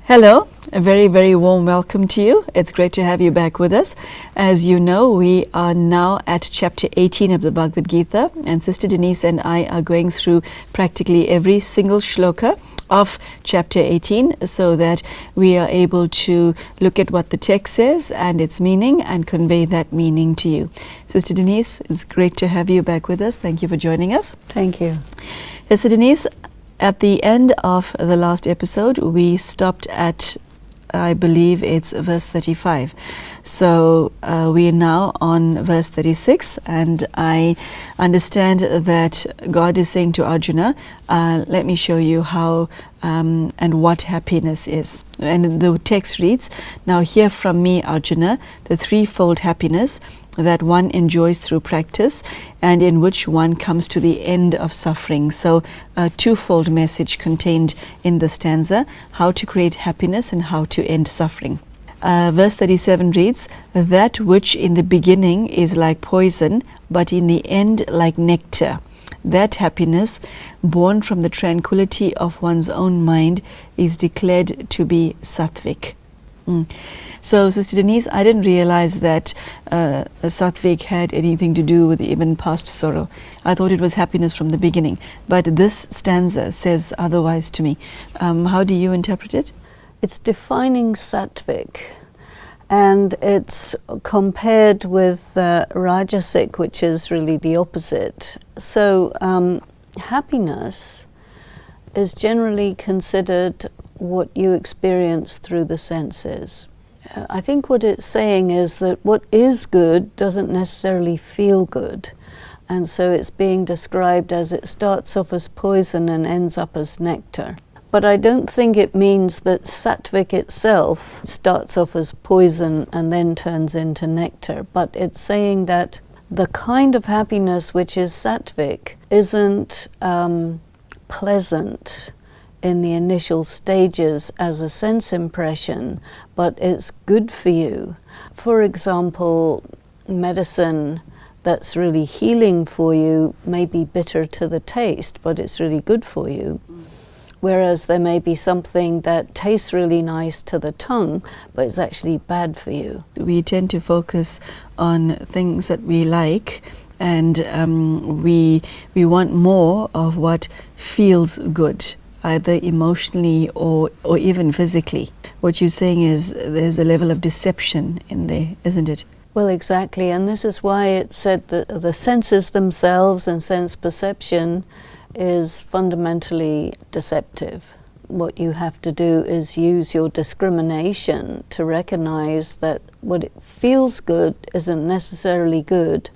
Hello, a very, very warm welcome to you. It's great to have you back with us. As you know, we are now at chapter 18 of the Bhagavad Gita, and Sister Denise and I are going through practically every single shloka of chapter 18 so that we are able to look at what the text says and its meaning and convey that meaning to you. Sister Denise, it's great to have you back with us. Thank you for joining us. Thank you. Sister Denise, at the end of the last episode, we stopped at, I believe it's verse 35. So we are now on verse 36, and I understand that God is saying to Arjuna, let me show you how and what happiness is. And the text reads, now hear from me, Arjuna, the threefold happiness that one enjoys through practice and in which one comes to the end of suffering. So a twofold message contained in the stanza, how to create happiness and how to end suffering. Verse 37 reads, that which in the beginning is like poison, but in the end like nectar. That happiness, born from the tranquility of one's own mind, is declared to be Sattvic. So, Sister Denise, I didn't realize that Sattvic had anything to do with even past sorrow. I thought it was happiness from the beginning. But this stanza says otherwise to me. How do you interpret it? It's defining Sattvic, and it's compared with Rajasic, which is really the opposite. So, happiness is generally considered what you experience through the senses. I think what it's saying is that what is good doesn't necessarily feel good. And so it's being described as it starts off as poison and ends up as nectar. But I don't think it means that Sattvic itself starts off as poison and then turns into nectar. But it's saying that the kind of happiness which is Sattvic isn't pleasant in the initial stages as a sense impression, but it's good for you. For example, medicine that's really healing for you may be bitter to the taste, but it's really good for you. Whereas there may be something that tastes really nice to the tongue, but it's actually bad for you. We tend to focus on things that we like, and we want more of what feels good, either emotionally or even physically. What you're saying is there's a level of deception in there, isn't it? Well, exactly, and this is why it said that the senses themselves and sense perception is fundamentally deceptive. What you have to do is use your discrimination to recognize that what it feels good isn't necessarily good,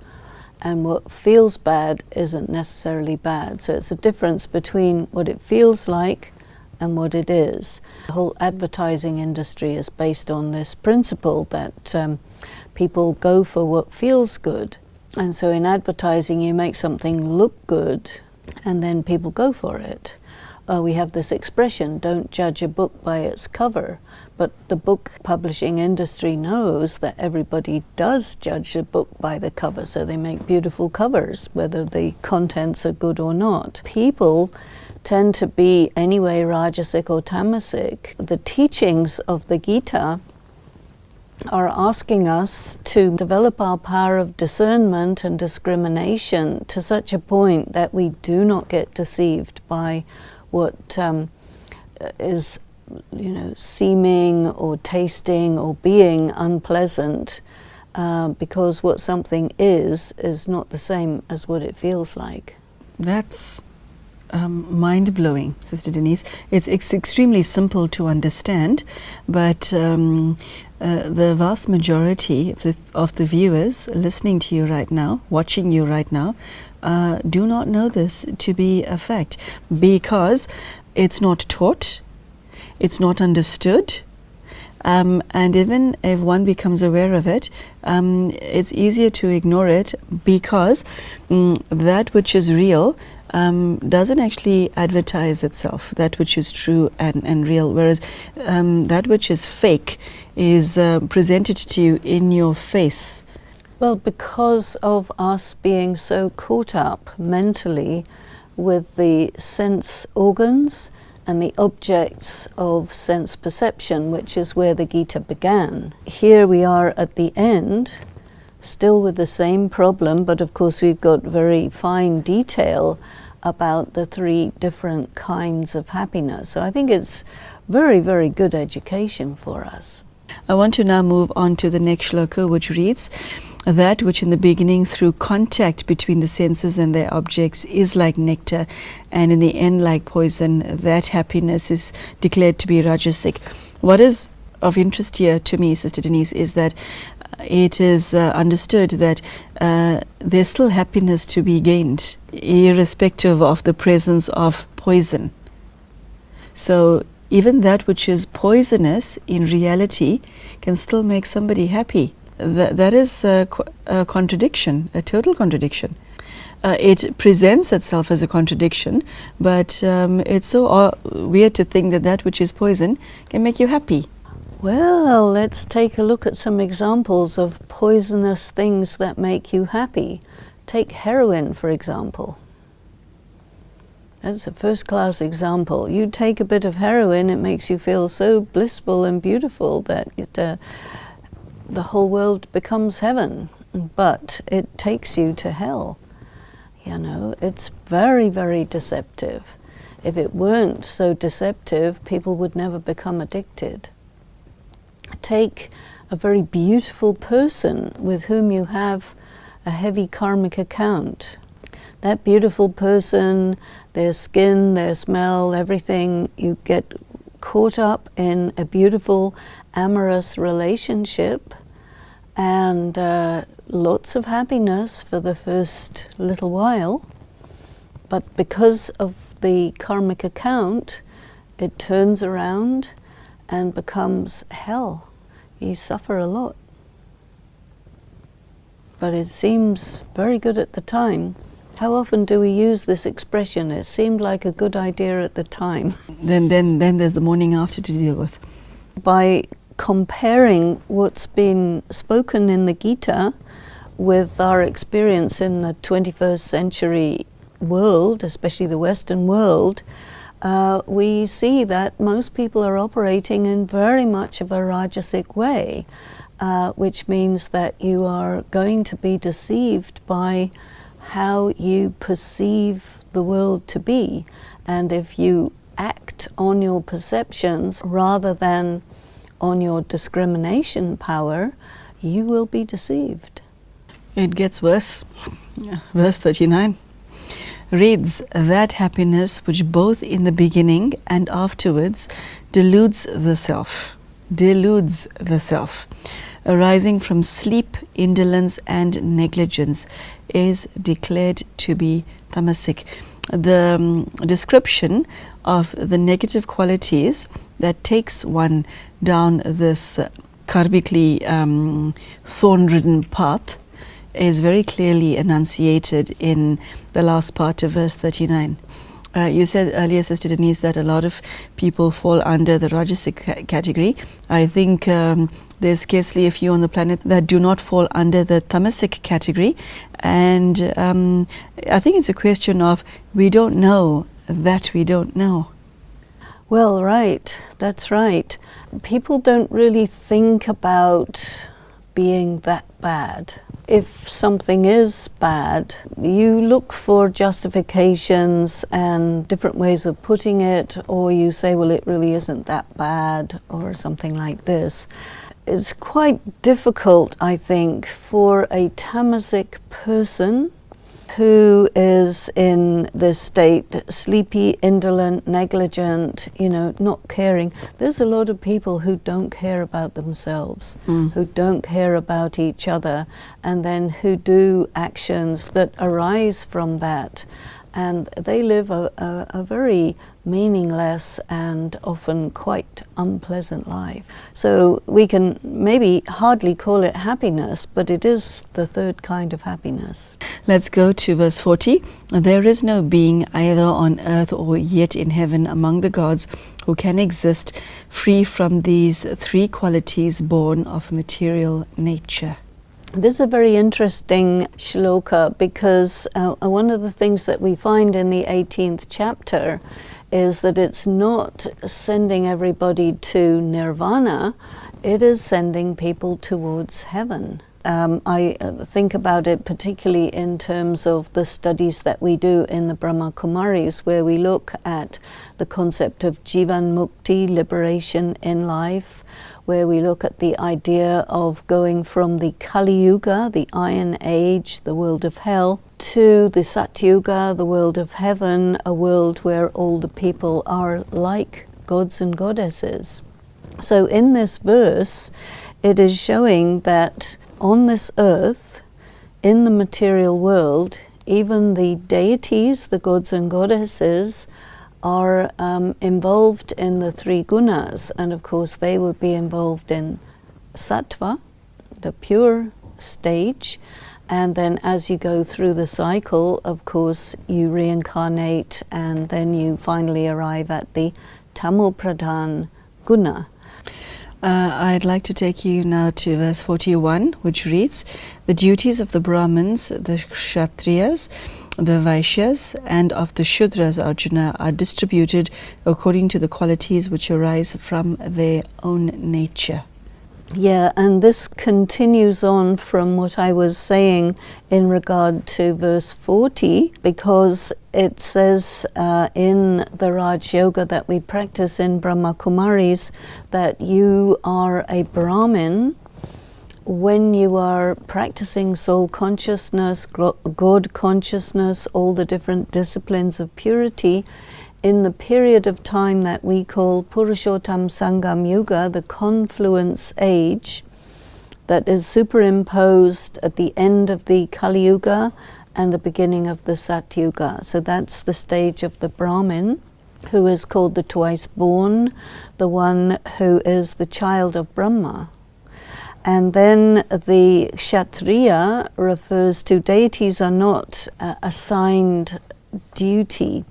and what feels bad isn't necessarily bad. So it's a difference between what it feels like and what it is. The whole advertising industry is based on this principle that people go for what feels good. And so in advertising you make something look good and then people go for it. We have this expression, don't judge a book by its cover. But the book publishing industry knows that everybody does judge a book by the cover, so they make beautiful covers, whether the contents are good or not. People tend to be anyway Rajasic or Tamasic. The teachings of the Gita are asking us to develop our power of discernment and discrimination to such a point that we do not get deceived by what is seeming or tasting or being unpleasant, because what something is not the same as what it feels like. That's mind-blowing, Sister Denise. It's extremely simple to understand, but the vast majority of the viewers listening to you right now, watching you right now, do not know this to be a fact, because it's not taught, it's not understood, and even if one becomes aware of it, it's easier to ignore it, because that which is real doesn't actually advertise itself, that which is true and real, whereas that which is fake is presented to you in your face. Well, because of us being so caught up mentally with the sense organs and the objects of sense perception, which is where the Gita began. Here we are at the end, still with the same problem, but of course we've got very fine detail about the 3 different kinds of happiness. So I think it's very, very good education for us. I want to now move on to the next shloka, which reads, that which in the beginning through contact between the senses and their objects is like nectar, and in the end like poison, that happiness is declared to be Rajasic. What is of interest here to me, Sister Denise, is that it is understood that there's still happiness to be gained, irrespective of the presence of poison. So even that which is poisonous in reality can still make somebody happy. That is a contradiction, a total contradiction. It presents itself as a contradiction, but it's so weird to think that that which is poison can make you happy. Well, let's take a look at some examples of poisonous things that make you happy. Take heroin, for example. That's a first-class example. You take a bit of heroin, it makes you feel so blissful and beautiful that the whole world becomes heaven, but it takes you to hell. You know, it's very, very deceptive. If it weren't so deceptive, people would never become addicted. Take a very beautiful person with whom you have a heavy karmic account. That beautiful person, their skin, their smell, everything, you get caught up in a beautiful amorous relationship, and lots of happiness for the first little while, but because of the karmic account, it turns around and becomes hell. You suffer a lot. But it seems very good at the time. How often do we use this expression? It seemed like a good idea at the time. Then there's the morning after to deal with. By comparing what's been spoken in the Gita with our experience in the 21st century world, especially the Western world, we see that most people are operating in very much of a Rajasic way, which means that you are going to be deceived by how you perceive the world to be. And if you act on your perceptions rather than on your discrimination power, you will be deceived. It gets worse. Verse 39 reads, that happiness which both in the beginning and afterwards deludes the self, arising from sleep, indolence and negligence, is declared to be tamasic. The description of the negative qualities that takes one down this karmically thorn-ridden path is very clearly enunciated in the last part of verse 39. You said earlier, Sister Denise, that a lot of people fall under the Rajasic category. I think there's scarcely a few on the planet that do not fall under the Tamasic category. And I think it's a question of we don't know that we don't know. Well, right, that's right. People don't really think about being that bad. If something is bad, you look for justifications and different ways of putting it, or you say, well, it really isn't that bad, or something like this. It's quite difficult, I think, for a tamasic person who is in this state, sleepy, indolent, negligent, not caring. There's a lot of people who don't care about themselves, who don't care about each other, and then who do actions that arise from that. And they live a very meaningless and often quite unpleasant life. So we can maybe hardly call it happiness, but it is the third kind of happiness. Let's go to verse 40. There is no being either on earth or yet in heaven among the gods who can exist free from these three qualities born of material nature. This is a very interesting shloka because one of the things that we find in the 18th chapter is that it's not sending everybody to nirvana, it is sending people towards heaven. I think about it particularly in terms of the studies that we do in the Brahma Kumaris, where we look at the concept of Jivan Mukti, liberation in life, where we look at the idea of going from the Kali Yuga, the Iron Age, the world of hell, to the Satyuga, the world of heaven, a world where all the people are like gods and goddesses. So in this verse, it is showing that on this earth, in the material world, even the deities, the gods and goddesses, are involved in the three gunas, and of course they would be involved in sattva, the pure stage, and then as you go through the cycle, of course, you reincarnate, and then you finally arrive at the tamopradhan guna. I'd like to take you now to verse 41, which reads, "The duties of the Brahmins, the Kshatriyas, the Vaishyas, and of the Shudras, Arjuna, are distributed according to the qualities which arise from their own nature." Yeah, and this continues on from what I was saying in regard to verse 40, because it says in the Rajyoga that we practice in Brahma Kumaris that you are a Brahmin when you are practicing soul consciousness, God consciousness, all the different disciplines of purity, in the period of time that we call Purushottam Sangam Yuga, the confluence age, that is superimposed at the end of the Kali Yuga and the beginning of the Satyuga. So that's the stage of the Brahmin, who is called the twice born, the one who is the child of Brahma. And then the Kshatriya refers to deities are not assigned duty.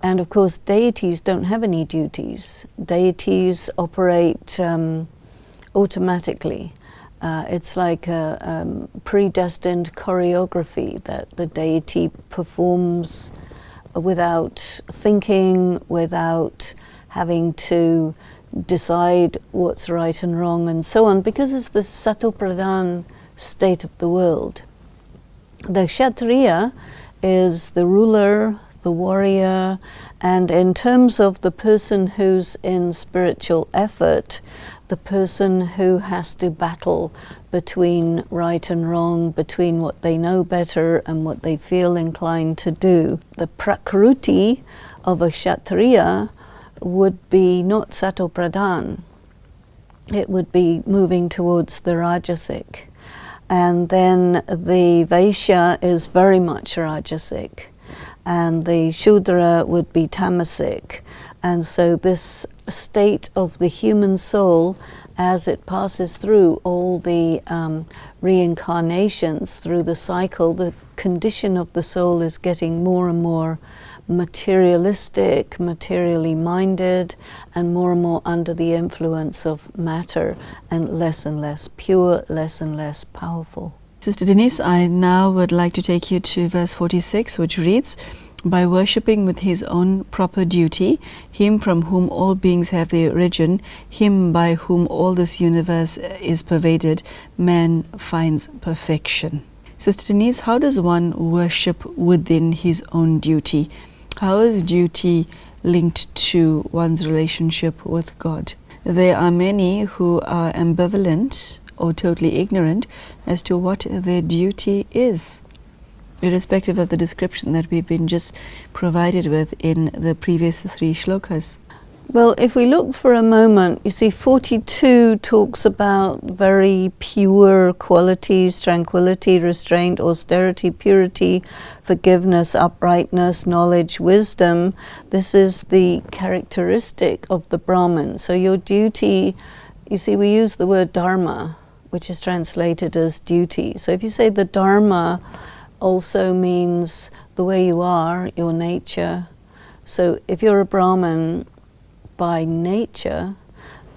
And of course, deities don't have any duties. Deities operate automatically. It's like a predestined choreography that the deity performs without thinking, without having to decide what's right and wrong and so on, because it's the satopradhan state of the world. The Kshatriya is the ruler, the warrior, and in terms of the person who's in spiritual effort, the person who has to battle between right and wrong, between what they know better and what they feel inclined to do. The prakruti of a Kshatriya would be not satopradhan. It would be moving towards the rajasic. And then the Vaishya is very much rajasic. And the Shudra would be tamasic. And so this state of the human soul, as it passes through all the reincarnations through the cycle, the condition of the soul is getting more and more materialistic, materially minded, and more under the influence of matter, and less pure, less and less powerful. Sister Denise, I now would like to take you to verse 46, which reads, "By worshipping with his own proper duty, him from whom all beings have their origin, him by whom all this universe is pervaded, man finds perfection." Sister Denise, how does one worship within his own duty? How is duty linked to one's relationship with God? There are many who are ambivalent or totally ignorant as to what their duty is, irrespective of the description that we've been just provided with in the previous 3 shlokas. Well, if we look for a moment, you see 42 talks about very pure qualities: tranquility, restraint, austerity, purity, forgiveness, uprightness, knowledge, wisdom. This is the characteristic of the Brahmin. So your duty, you see, we use the word dharma, which is translated as duty. So if you say the dharma also means the way you are, your nature. So if you're a Brahmin by nature,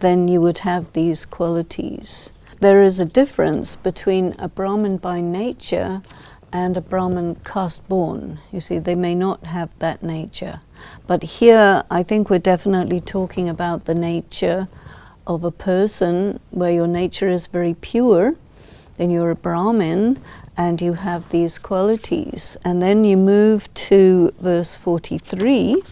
then you would have these qualities. There is a difference between a Brahmin by nature and a Brahmin caste born. You see, they may not have that nature. But here, I think we're definitely talking about the nature of a person where your nature is very pure, then you're a Brahmin, and you have these qualities. And then you move to verse 43.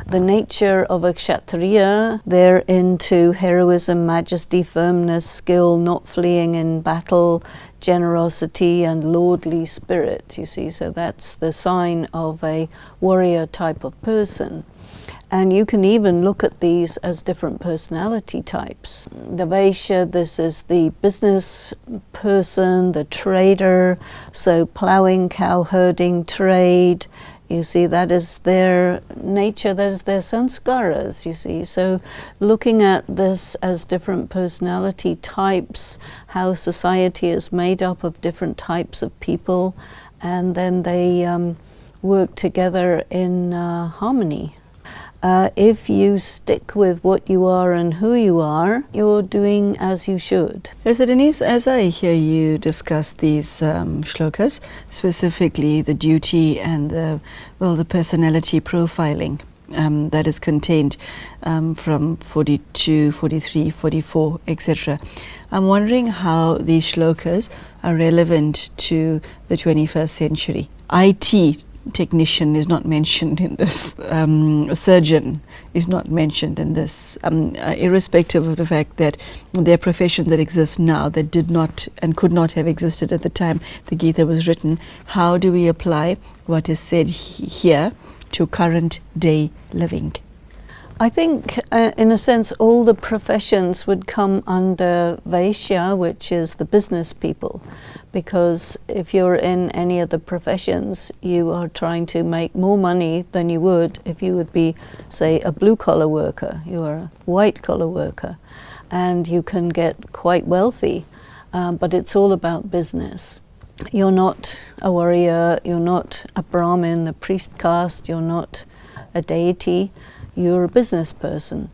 The nature of a Kshatriya, they're into heroism, majesty, firmness, skill, not fleeing in battle, generosity, and lordly spirit, you see. So that's the sign of a warrior type of person. And you can even look at these as different personality types. The Vaishya, this is the business person, the trader, so plowing, cow herding, trade. You see, that is their nature, that is their sanskaras, you see. So looking at this as different personality types, how society is made up of different types of people, and then they work together in harmony. If you stick with what you are and who you are, you're doing as you should. Yes, so Denise, as I hear you discuss these shlokas, specifically the duty and the personality profiling that is contained from 42, 43, 44, etc. I'm wondering how these shlokas are relevant to the 21st century. IT technician is not mentioned in this, surgeon is not mentioned in this, irrespective of the fact that there are professions that exist now that did not and could not have existed at the time the Gita was written. How do we apply what is said here to current day living? I think, in a sense, all the professions would come under Vaishya, which is the business people. Because if you're in any of the professions, you are trying to make more money than you would if you would be, say, a blue-collar worker. You're a white-collar worker. And you can get quite wealthy, but it's all about business. You're not a warrior, you're not a Brahmin, a priest caste, you're not a deity. You're a business person.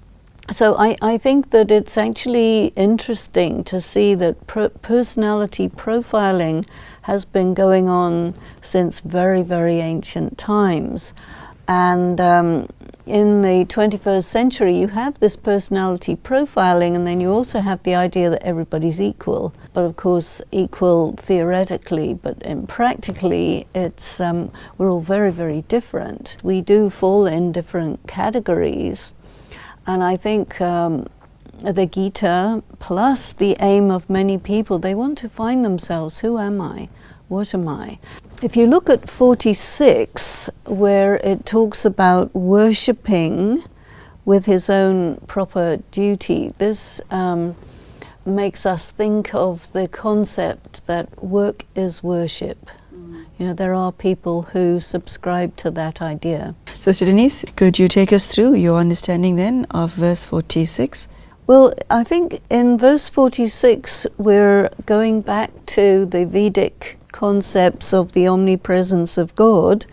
So I think that it's actually interesting to see that personality profiling has been going on since very, very ancient times. And in the 21st century, you have this personality profiling, and then you also have the idea that everybody's equal. But of course, equal theoretically, but practically, it's we're all very, very different. We do fall in different categories. And I think the Gita, plus the aim of many people, they want to find themselves. Who am I? What am I? If you look at 46, where it talks about worshipping with his own proper duty, this makes us think of the concept that work is worship. You know, there are people who subscribe to that idea. Sister Denise, could you take us through your understanding then of verse 46? Well, I think in verse 46, we're going back to the Vedic concepts of the omnipresence of God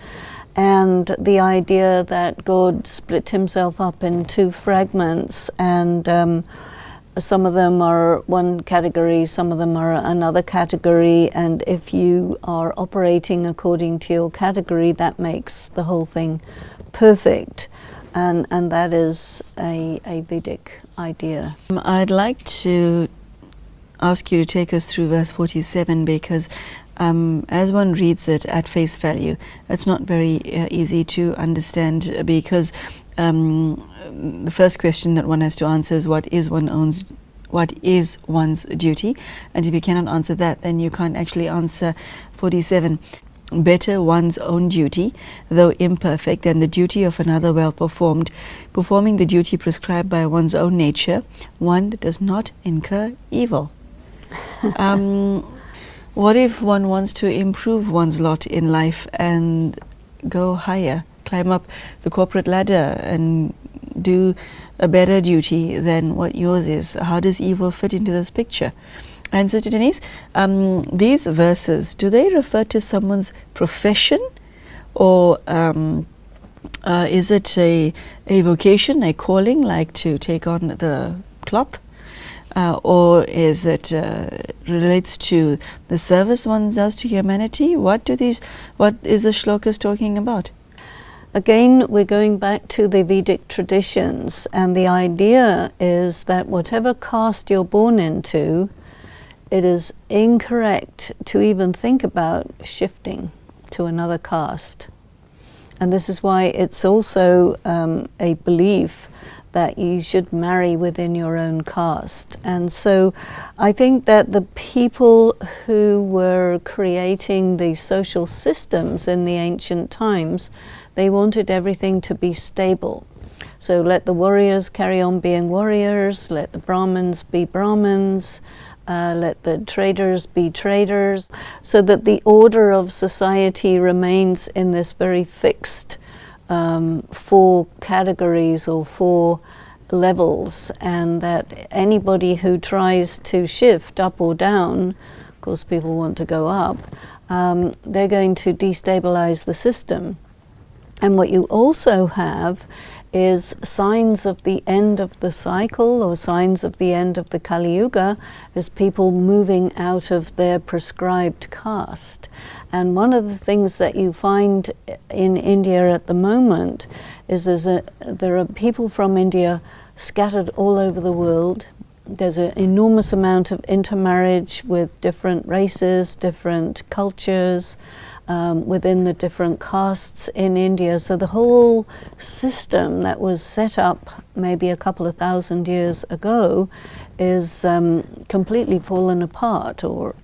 and the idea that God split himself up in two fragments, and some of them are one category, some of them are another category, and if you are operating according to your category, that makes the whole thing perfect. And that is a Vedic idea. I'd like to ask you to take us through verse 47, because as one reads it at face value, it's not very easy to understand, because the first question that one has to answer is what is one's duty, and if you cannot answer that, then you can't actually answer 47. Better one's own duty, though imperfect, than the duty of another well performed. Performing the duty prescribed by one's own nature, one does not incur evil. What if one wants to improve one's lot in life and go higher, climb up the corporate ladder and do a better duty than what yours is? How does evil fit into this picture? And Sister Denise, these verses, do they refer to someone's profession, or is it a vocation, a calling, like to take on the cloth? or is it relates to the service one does to humanity? What is the shlokas talking about? Again, we're going back to the Vedic traditions, and the idea is that whatever caste you're born into, it is incorrect to even think about shifting to another caste. And this is why it's also a belief that you should marry within your own caste. And so I think that the people who were creating the social systems in the ancient times, they wanted everything to be stable. So let the warriors carry on being warriors, let the Brahmins be Brahmins, let the traders be traders, so that the order of society remains in this very fixed 4 categories or 4 levels, and that anybody who tries to shift up or down, of course people want to go up, they're going to destabilize the system. And what you also have is signs of the end of the cycle, or signs of the end of the Kali Yuga, is people moving out of their prescribed caste. And one of the things that you find in India at the moment is there are people from India scattered all over the world. There's an enormous amount of intermarriage with different races, different cultures, within the different castes in India. So the whole system that was set up maybe a couple of thousand years ago is completely fallen apart, or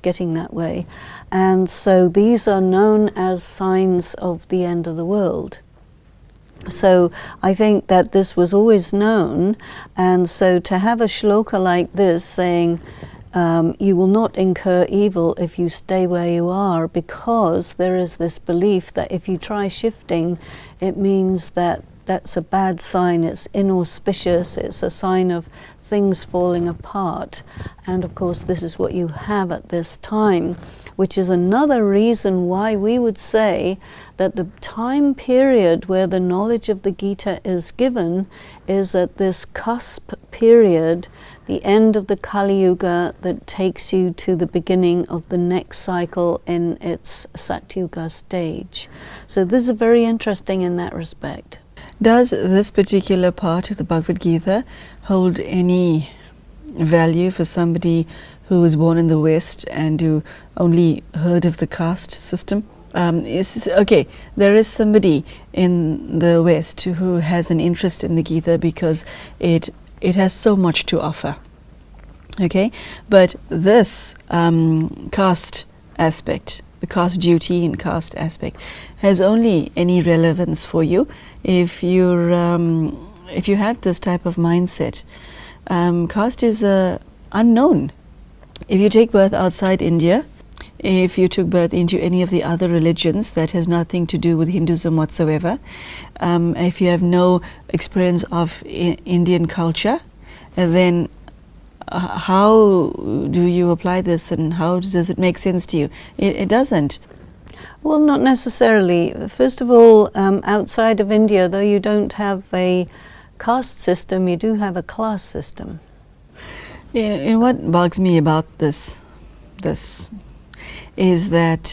getting that way. And so these are known as signs of the end of the world. So I think that this was always known, and so to have a shloka like this saying, you will not incur evil if you stay where you are, because there is this belief that if you try shifting, it means that that's a bad sign, it's inauspicious, it's a sign of things falling apart. And of course this is what you have at this time, which is another reason why we would say that the time period where the knowledge of the Gita is given is at this cusp period, the end of the Kali Yuga, that takes you to the beginning of the next cycle in its Satyuga stage. So this is very interesting in that respect. Does this particular part of the Bhagavad Gita hold any value for somebody who was born in the West and who only heard of the caste system? There is somebody in the West who has an interest in the Gita because it has so much to offer. Okay, but this caste aspect, the caste duty and caste aspect, has only any relevance for you if you have this type of mindset. Caste is unknown. If you take birth outside India, if you took birth into any of the other religions, that has nothing to do with Hinduism whatsoever. If you have no experience of Indian culture, then how do you apply this, and how does it make sense to you? It doesn't. Well, not necessarily. First of all, outside of India, though you don't have a caste system, you do have a class system. And what bugs me about this is that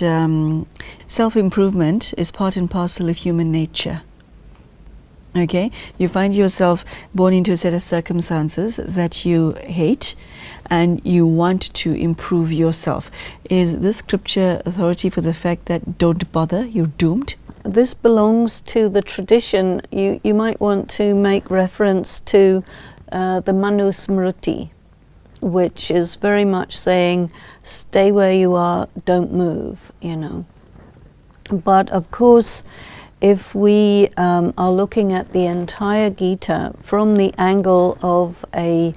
self-improvement is part and parcel of human nature. Okay, you find yourself born into a set of circumstances that you hate, and you want to improve yourself. Is this scripture authority for the fact that don't bother, you're doomed? This belongs to the tradition. You might want to make reference to the Manu Smriti, which is very much saying, stay where you are, don't move, But of course, if we are looking at the entire Gita from the angle of a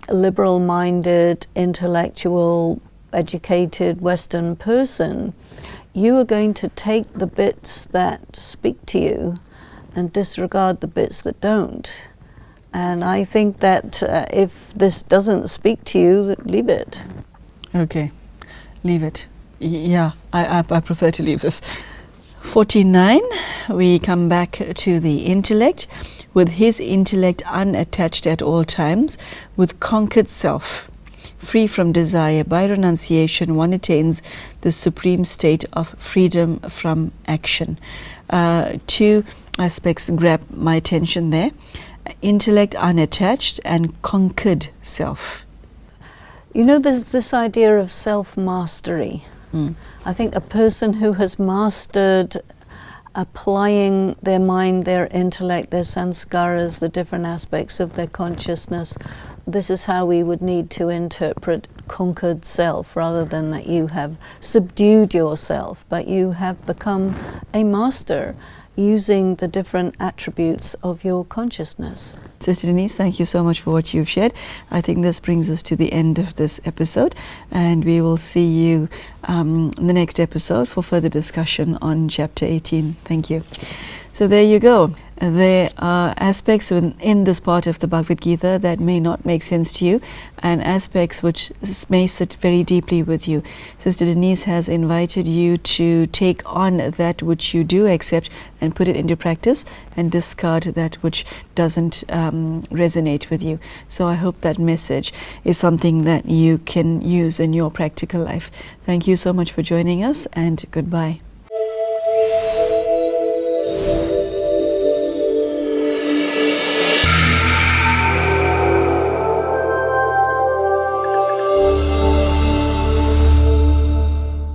liberal-minded, intellectual, educated Western person, you are going to take the bits that speak to you and disregard the bits that don't. And I think that if this doesn't speak to you, leave it. Okay, leave it. Yeah, I prefer to leave this. 49, we come back to the intellect. with his intellect unattached at all times, with conquered self, free from desire, by renunciation, one attains the supreme state of freedom from action. Two aspects grab my attention there: intellect unattached and conquered self. You know, there's this idea of self-mastery. I think a person who has mastered applying their mind, their intellect, their sanskaras, the different aspects of their consciousness, this is how we would need to interpret conquered self, rather than that you have subdued yourself, but you have become a master using the different attributes of your consciousness. Sister Denise, thank you so much for what you've shared. I think this brings us to the end of this episode, and we will see you in the next episode for further discussion on chapter 18. Thank you. So there you go. There are aspects in this part of the Bhagavad Gita that may not make sense to you, and aspects which may sit very deeply with you. Sister Denise has invited you to take on that which you do accept and put it into practice, and discard that which doesn't resonate with you. So I hope that message is something that you can use in your practical life. Thank you so much for joining us, and goodbye.